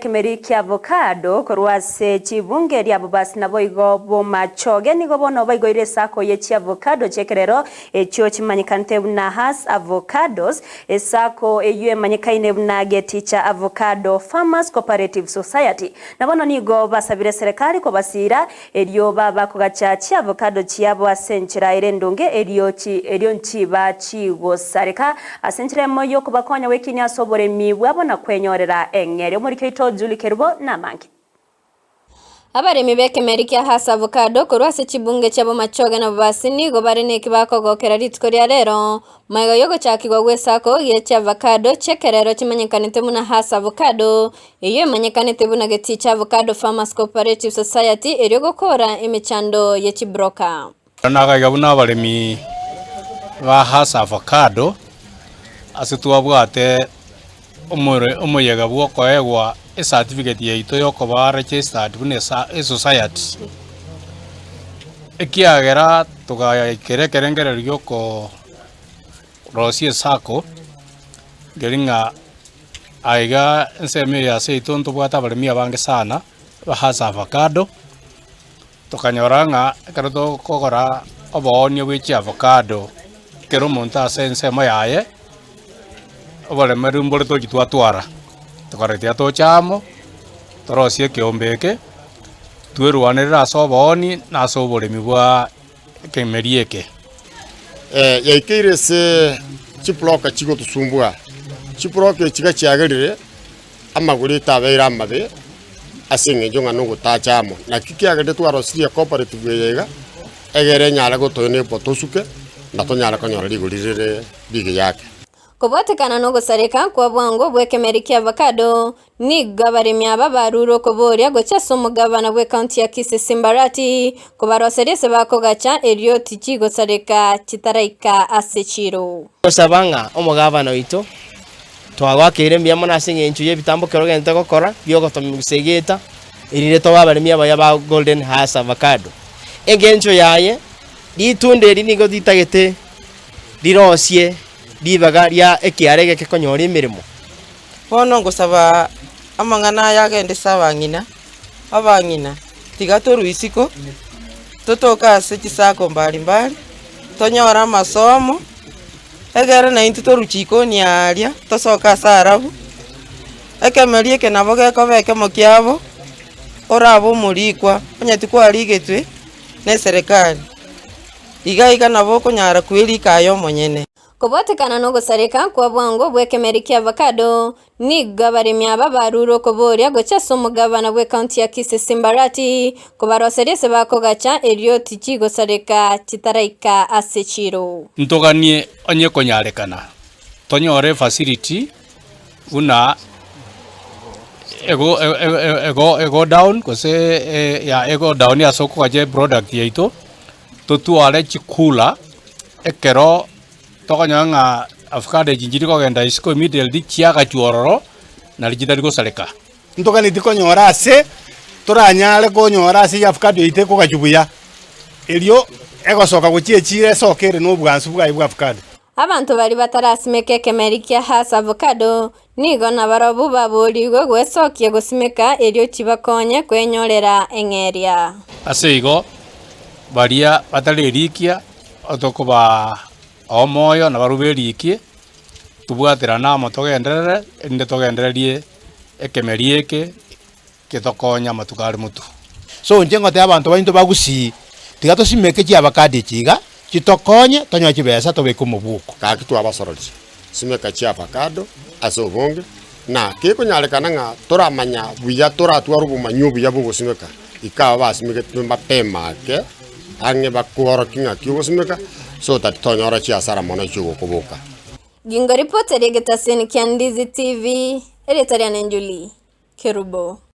Kemeri kia avocado korwase chibunge ria bubasi na boigo bomachoge nigo bono boigo ire sako ye chi avocado chekerero echio chimanyikante na has avocados esako eyue manyikaine na geticha avocado farmers cooperative society na bono nigo basabire serikali ko basira elio baba kogacha chi avocado chiabo asenchira irendunge elio nchiba chigo sareka asenchira moyo kubakonya wekinya sobore miwe abona kwenyorera engere muri Julie Kerubo na mangi. Abaremi b'Ekemeri kia hasa avocado korwase chibunge chabo machoge na bubasi nigo bareneki bakogokera ritiko ria rero maigo yogo chakigwa gwesako yechi avocado chekerero chimanyekanite muna hasa avocado iyo manyekanite buna geticha avocado farmers cooperative society eryo gukora imichando yechi broker. Nagaga buna abaremi ba hasa avocado asitwabwate umuyega bwoko egwa certificate yeito yoko ba registered bune society ekiagera tugaikerekerengere ryoko rosie sako geringa aiga nseme ya seito ntubwata baremi abange sana bahasa avocado tukanyoranga karoto kokora obonye bw'iki avocado kero monta sense mayaye obole merumbole to kitwatwara tukaretia to chamo torosie kiombeke twerwanirira soboni na sobole mibwa Ekemeri yaikire se chiploka chigo tusumbwa chiploka chiga chiagerire amaguri tabeira amabe asinge jonga no gutachamo na kikiagede twarosie cooperative yega egere nyala gotone potosuke na tonyala konyora ligurire bige yake Kobwatekana no gusareka kwa bwango bw'Ekemeri kia avocado ni gabaremi aba baruro koboria gocha somugabana bwe county ya Kisii Mbarati kobaroserese bakogacha elio tichi gusareka chitaraika asechiro Sabanga omugabana wito twagwakire mbiyamo nasinge enchu ye bitambo kerogente gokora byogotomisegeta irire to babaremi aba ya golden hasa avocado engencho yaye litunde linigo ditagete lirosie dibaga ria ekiarege ke konyori mirimo bono ngusaba amangana yagende sabangina abangina tigato ruisiko totoka sechisako mbali tonyora masomo egere na into ruchiko ni aria tosoka sarabu Ekemeri ke nabo geko beke mokiabo orabo murikwa onyati kwa ligetwe ne serikali iga nabo konyara kwirika yo monyene. Kobwatekana no gusareka kwa bwango bw'Ekemeri kia avocado ni gabaremi aba baruro koboria gocha somugabana bwe county ya Kisii Mbarati kobaroserese bakogacha elio tichi gusareka chitaraika asechiro ntoganie onye konyarekana tonyore facility una ego down kose ya ego down ya soko kaje product yeito totware chikula ekero tokonyanga avocado jinjiri kogenda isiko immediately chiaga chuororo na lijitari gosareka ntogani tikonyora ase toranyale konyora ase avocado ite kogachubuya elio egosoka guchiechire sokere no bwansu bwa avocado abantu bari batarasimeka Ekemeri kia hasa avocado nigo na barobu baburirwe gwesokie gusimeka elio chibakonye kwenyorera eng'eria ase igo baria bataririkia otokoba omoyo na baruberikie tubwatira namo togenderere inde togendererie Ekemeri kitokonya matukari mutu so njengote abantu bainto bagusi tigato simeke chi avocado chiga chitokonye tonyo chibesa tobeka mubuko kaki twabasorori simeka chi avocado aso bonge na kikunyalekana nga toramanya buya toratwara bumanyu buya bugusimeka ikaba basimeke tumapema ke ange bakoro kinga kiusimeka so tatonyora chi asara mona chugo kubuka Gingo reporter Getaseni Kiandizi TV Eretarian Julie Kerubo.